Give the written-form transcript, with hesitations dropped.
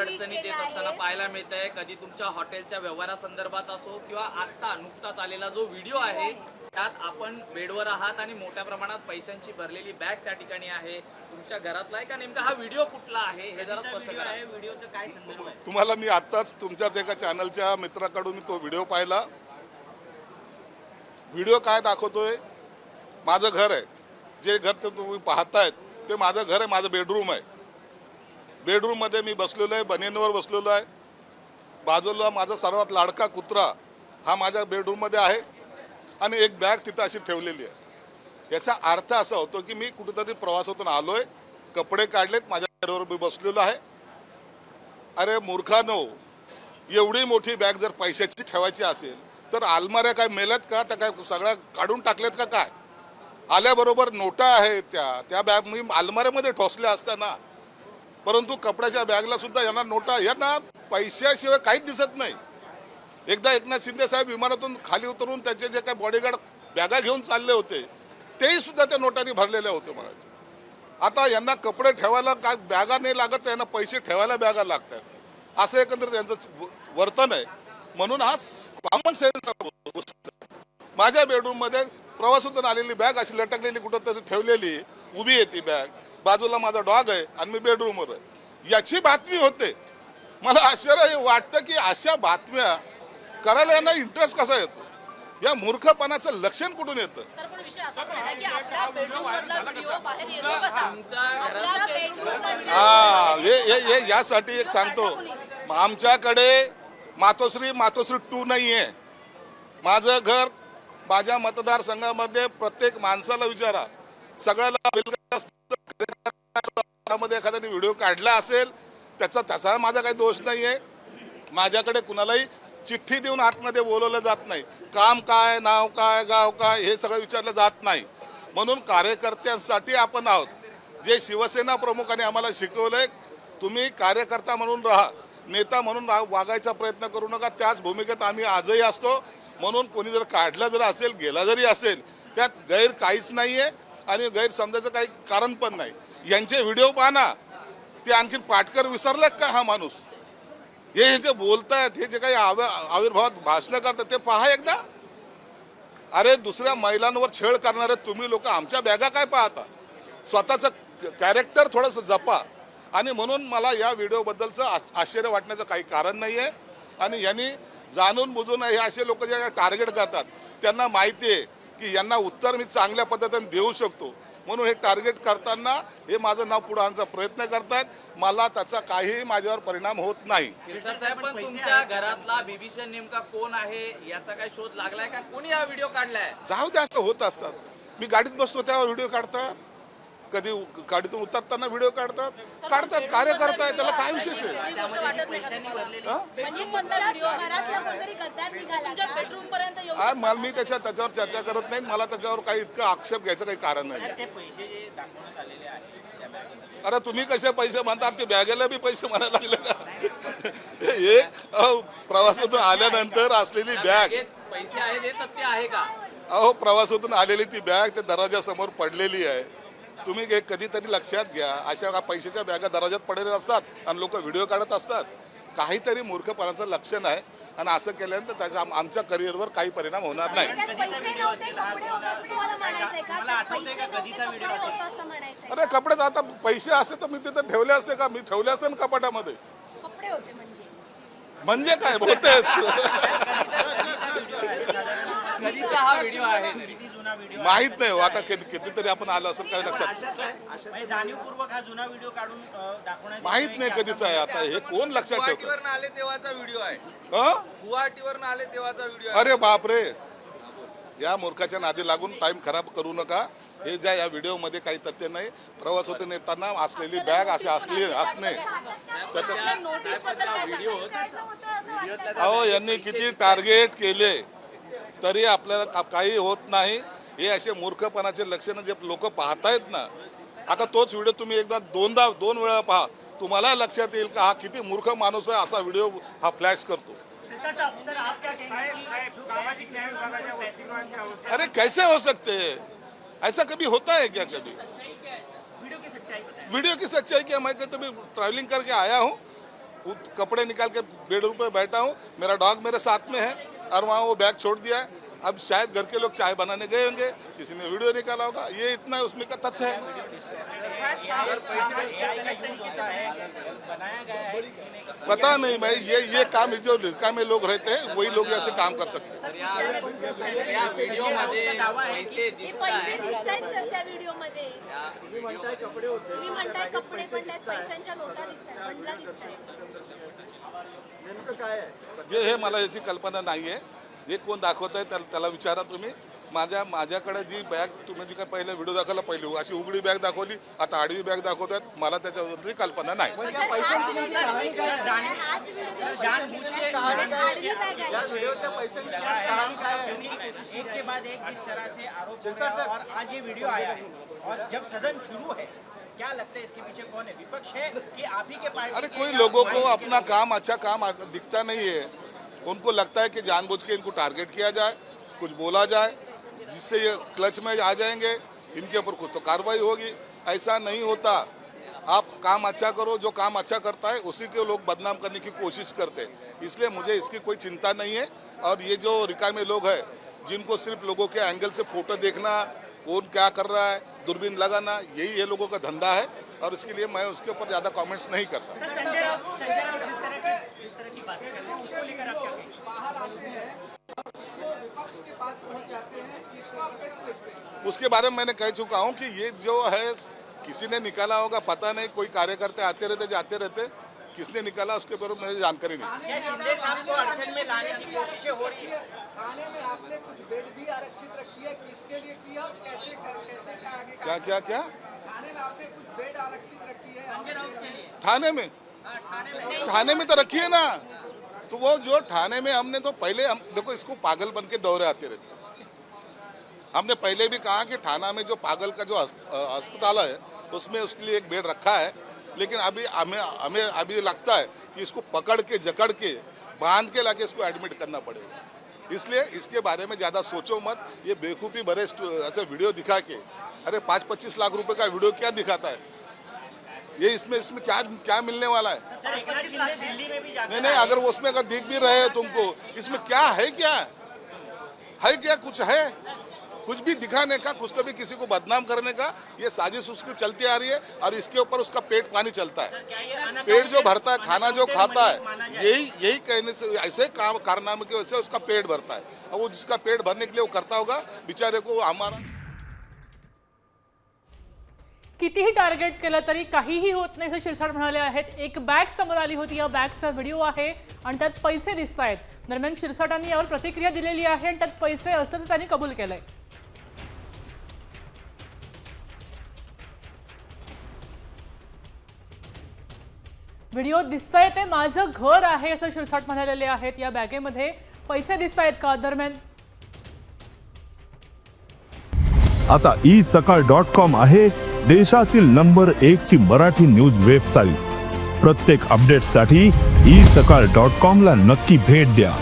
अडचणीत येत असताना पाहायला मिळत आहे, कधी तुमच्या हॉटेलच्या व्यवहारासंदर्भात असो किंवा आता नुकताच आलेला जो व्हिडिओ आहे त्यात आपण बेडवर आहात आणि मोठ्या प्रमाणात पैशांची भरलेली बॅग त्या ठिकाणी आहे. तुमच्या घरातला आहे का नेमका हा व्हिडिओ कुठला आहे हे जरा स्पष्ट करा. व्हिडिओचं काय संदर्भ आहे? तुम्हाला मी आताच तुमच्याच एका चॅनलच्या मित्राकडून तो व्हिडिओ पाहिला. व्हिडिओ काय दाखवतोय? माझं घर आहे, जे घर तुम्ही पाहतायत ते माझं घर आहे, माझं बेडरूम आहे. बेडरूम मध्ये मी बसलेलो आहे, बनियनवर बसलेलो आहे. बाजूला माझा सर्वात लाडका कुत्रा हा माझ्या बेडरूम मध्ये आहे आणि एक बॅग तिथं अशी ठेवलेली आहे. याचा अर्थ असा होतो की मी कुठेतरी प्रवासातून आलोय, कपडे काढलेत, माझ्या बेडवर मी बसलेलो आहे. अरे मूर्खानो, एवढी मोठी बॅग जर पैशाची ठेवायची असेल तर अलमाऱ्या काय मेल्यात का? त्या काय सगळ्या काढून टाकल्यात का? काय आल्याबरोबर नोटा आहेत त्या बॅग मी अलमाऱ्यामध्ये ठोसल्या असताना, परंतु कपड्याच्या बॅगला सुद्धा यांना नोटा, यांना पैशाशिवाय काहीच दिसत नाही. एकदा एकनाथ शिंदे साहेब विमानातून खाली उतरून त्याचे जे काही बॉडीगार्ड बॅगा घेऊन चालले होते तेही सुद्धा त्या नोटांनी भरलेल्या होते म्हणायचे. आता यांना कपडे ठेवायला काय बॅगा नाही लागत, यांना पैसे ठेवायला बॅगा लागतात, असं एकंदरीत यांचं वर्तन आहे. म्हणून हा कॉमन सेन्स. माझ्या बेडरूम मध्ये प्रवासातून आलेली बॅग अशी लटकलेली कुठंतरी ठेवलेली उभी आहे ती बॅग, बाजूला माझा डॉग आहे आणि मी बेडरूमवर आहे, याची बातमी होते. मला आश्चर्य वाटतं की अशा बातम्या करायला यांना इंटरेस्ट कसा येतो? या मूर्खपणाचं लक्षण कुठून येतं? हे यासाठी एक सांगतो, आमच्याकडे मातोश्री 2 नाही आहे. माझं घर माझ्या मतदारसंघामध्ये प्रत्येक माणसाला विचारा, सगळ्याला एखाद्याने व्हिडिओ काढला असेल त्याचा माझा काही दोष नाही आहे. माझ्याकडे कुणालाही चिठ्ठी देऊन आतमध्ये बोलवलं जात नाही. काम काय, नाव काय, गाव काय हे सगळं विचारलं जात नाही. म्हणून कार्यकर्त्यांसाठी आपण आहोत. जे शिवसेना प्रमुखांनी आम्हाला शिकवलंय, तुम्ही कार्यकर्ता म्हणून राहा, नेता म्हणून वागायचा प्रयत्न करू नका. त्याच भूमिकेत आम्ही आजही असतो. म्हणून कोणी जर काढला जर असेल, गेला जरी असेल, त्यात गैर काहीच नाही आहे आणि गैरसमजायचं काही कारण पण नाही. यांचे व्हिडिओ पहा ना, ते आणखीन पाटकर विसरले का हा माणूस? हे जे बोलतायत, हे जे काही आविर्भावात भाषणं करतात ते पहा एकदा. अरे दुसऱ्या महिलांवर छळ करणारे तुम्ही लोक आमच्या बॅगा काय पाहता? स्वतःचं कॅरेक्टर थोडंसं जपा. आणि म्हणून मला या व्हिडिओबद्दलचं आश्चर्य वाटण्याचं काही कारण नाही आहे. आणि यांनी जाणून बुजून हे असे लोक जे टार्गेट करतात त्यांना माहिती आहे की यांना उत्तर मी चांगल्या पद्धतीने देऊ शकतो, म्हणून हे टार्गेट करताना हे माझं नाव पुढे आणण्याचा प्रयत्न करतात. मला त्याचा काही माझ्यावर परिणाम होत नाही. साहेब, पण तुमच्या घरातला बिभीषण नेमका कोण आहे याचा काय शोध लागलाय का? कोणी हा व्हिडिओ काढलाय? जाऊ दे, असं होत असतात. मी गाडीत बसतो तेव्हा व्हिडिओ काढतात, कधी गाडीतून उतरताना व्हिडिओ काढतात. कार्यकर्ता आहे, त्याला काय विशेष आहे? मी त्याच्यावर चर्चा करत नाही. मला त्याच्यावर काही इतकं आक्षेप घ्यायचं काही कारण नाही. अरे तुम्ही कसे पैसे म्हणतात? ते बॅगेला बी पैसे म्हणायला लागले का? एक प्रवासातून आल्यानंतर असलेली बॅग, पैसे आहे ते तथ्य आहे का? अहो प्रवासातून आलेली ती बॅग ते दरवाजासमोर पडलेली आहे. तुम्ही कधीतरी लक्षात घ्या, अशा पैशाच्या बॅगा दरवाजात पडलेल्या असतात आणि लोक व्हिडिओ काढत असतात. काहीतरी मूर्खपणाचं लक्षण आहे आणि असं केल्यानंतर त्याचा आमच्या करिअरवर काही परिणाम होणार नाही. अरे कपडे आता पैसे असते तर मी तिथे ठेवले असते का? मी ठेवले असते ना कपाटामध्ये. म्हणजे काय बोलतेच? कधीचा हा व्हिडिओ आहे? माहित नाही आता कितीतरी आपण आलो असेल काही लक्षात जाणीवपूर्वक हा जुना व्हिडिओ काढून दाखवण्यात माहित नाही कधीचा आहे. आता हे कोण लक्षात ठेवतं? गुवाहाटीवरून आले तेव्हाचा व्हिडिओ आहे. गुवाहाटीवरून आले तेव्हाचा व्हिडिओ आहे. अरे बापरे, या मूर्खाच्या नादी लागून टाइम खराब करू नका. हे ज्या या व्हिडिओ मध्ये काही तथ्य नाही. प्रवासातून येताना असलेली बॅग अशी असणे, अहो यांनी किती टार्गेट केले तरी आपल्याला काही होत नाही. हे असे मूर्खपणाचे लक्षण जे लोक पाहतायत ना, आता तोच व्हिडिओ तुम्ही एकदा दोन वेळा पहा, तुम्हाला लक्षात येईल का हा किती मूर्ख माणूस आहे. असा व्हिडिओ हा फ्लॅश करतो. अरे कैसे हो सकते हैं? ऐसा कभी होता है क्या? कभी वीडियो की सच्चाई क्या? मैं कभी ट्रैवलिंग करके आया हूँ, वो कपड़े निकाल के बेडरूम पे बैठा हूँ, मेरा डॉग मेरे साथ में है और वहाँ वो बैग छोड़ दिया है। अब शायद घर के लोग चाय बनाने गए होंगे, किसी ने वीडियो निकाला होगा, ये इतना उसमें का तथ्य है। पता नहीं मैं ये काम जो रिका में लोग रहते हैं वही लोग ऐसे काम कर सकते हैं। तर या व्हिडिओमध्ये पैसे दिसत आहेत. सर त्या व्हिडिओमध्ये या व्हिडिओ तुम्ही म्हणताय कपडे पण त्यात पैशांच्या नोटा दिसतात, बंडला दिसतायत. हे हे मला याची कल्पना नाही आहे. हे कोण दाखवत आहे त्याला विचारा तुम्ही. माझ्याकडे जी बॅग तुम्ही जी काय पहिले व्हिडिओ दाखवला, पहिली अशी उघडी बॅग दाखवली, आता आडवी बॅग दाखवतात, मला त्याच्याबद्दल कल्पना नाही. एक के बाद एक इस तरह से आरोप हो गया और आज ये वीडियो आया है और जब सदन शुरू है, क्या लगता है इसके पीछे कौन है? विपक्ष है कि आप ही के पार्टी? अरे कोई लोगों को अपना काम अच्छा काम दिखता नहीं है, उनको लगता है कि जानबूझ के इनको टारगेट किया जाए, कुछ बोला जाए जिससे ये क्लच में आ जाएंगे, इनके ऊपर कुछ तो कार्रवाई होगी। ऐसा नहीं होता। आप काम अच्छा करो, जो काम अच्छा करता है उसी के लोग बदनाम करने की कोशिश करते हैं, इसलिए मुझे इसकी कोई चिंता नहीं है। और ये जो रिकामे लोग हैं जिनको सिर्फ लोगों के एंगल से फोटो देखना, कौन क्या कर रहा है, दूरबीन लगाना, यही ये लोगों का धंधा है और इसके लिए मैं उसके ऊपर ज़्यादा कमेंट्स नहीं करता। संजय राउत जिस तरह की बात कर रहे हैं उसको लेकर आप क्या कहेंगे? उसके बारे में मैंने कह चुका हूं कि ये जो है किसी ने निकाला होगा, पता नहीं, कोई कार्यकर्ता आते रहते जाते रहते, किसने निकाला उसके बारे में मुझे जानकारी नहीं। क्या शिंदे साहब को अड़चन में लाने की कोशिशें हो रही है? थाने में आपने कुछ बेड भी आरक्षित रखी है, किसके लिए की और कैसे क्या आगे क्या क्या क्या थाने में आपने कुछ बेड आरक्षित रखी है? थाने में तो रखी है ना। तो वो जो थाने में हमने तो पहले हम देखो इसको पागल बन के दौरे आते रहते। हमने पहले भी कहा कि थाना में जो पागल का जो अस्पताल है उसमें उसके लिए एक बेड रखा है, लेकिन अभी हमें अभी लगता है कि इसको पकड़ के जकड़ के बांध के लाके इसको एडमिट करना पड़ेगा। इसलिए इसके बारे में ज़्यादा सोचो मत। ये बेवकूफ़ी भरे ऐसे वीडियो दिखा के, अरे 5-25 लाख रुपए का वीडियो क्या दिखाता है ये? इसमें क्या मिलने वाला है? सर, एक नाथ शिंदे दिल्ली में भी जाकर नहीं, अगर वो उसमें अगर दिख भी रहे हैं तुमको, इसमें क्या है? क्या कुछ है? कुछ भी दिखाने का, कुछ तो भी किसी को बदनाम करने का ये साजिश उसकी चलती आ रही है और इसके ऊपर उसका पेट पानी चलता है। पेट जो भरता है, खाना जो खाता है, यही कहने से ऐसे काम कारनामे की वजह से उसका पेट भरता है। और वो जिसका पेट भरने के लिए वो करता होगा, बेचारे को हमारा कितीही टार्गेट केलं तरी काहीही होत नाही असं शिरसाट म्हणाले आहेत. एक बॅग समोर आली होती, या बॅगचा व्हिडिओ आहे आणि त्यात पैसे दिसत आहेत. दरम्यान शिरसाटांनी यावर प्रतिक्रिया दिलेली आहे आणि त्यात पैसे असल्याचं त्यांनी कबूल केलंय. व्हिडिओ दिसतंय ते माझं घर आहे असं शिरसाट म्हणालेले आहेत. या बॅगेमध्ये पैसे दिसत आहेत का? दरम्यान आता isakal.com आहे देशातील नंबर 1 ची मराठी न्यूज वेबसाईट. प्रत्येक अपडेटसाठी isakal.com ला नक्की भेट द्या.